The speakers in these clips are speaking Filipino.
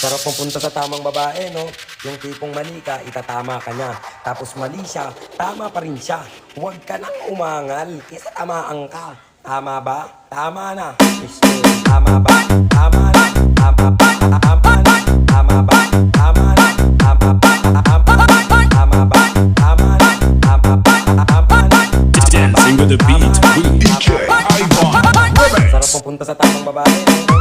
Sarap pumunta sa tamang babae, no? Yung tipong mali ka, itatama ka niya. Tapos mali siya, tama pa rin siya. Huwag ka nang umangal, kesa tamaan ka. Tama ba? Tama na. Mister, tama ba? Tama na. Tama ba? Tama na. Tama ba? Tama na. Tama ba? Tama na. Tama ba? Tama na. Tama ba? Tama na. Dancing with the beat with DJ Ivan. Sarap pumunta sa tamang babae, no?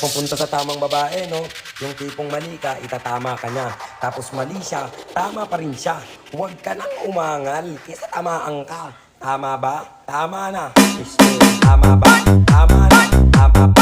Pupunta sa tamang babae, no? Yung tipong mali ka, itatama ka niya. Tapos mali siya, tama pa rin siya. Huwag ka nang umangal, kesa tamaan ka. Tama ba? Tama na. Mister, tama ba? Tama na. Tama ba?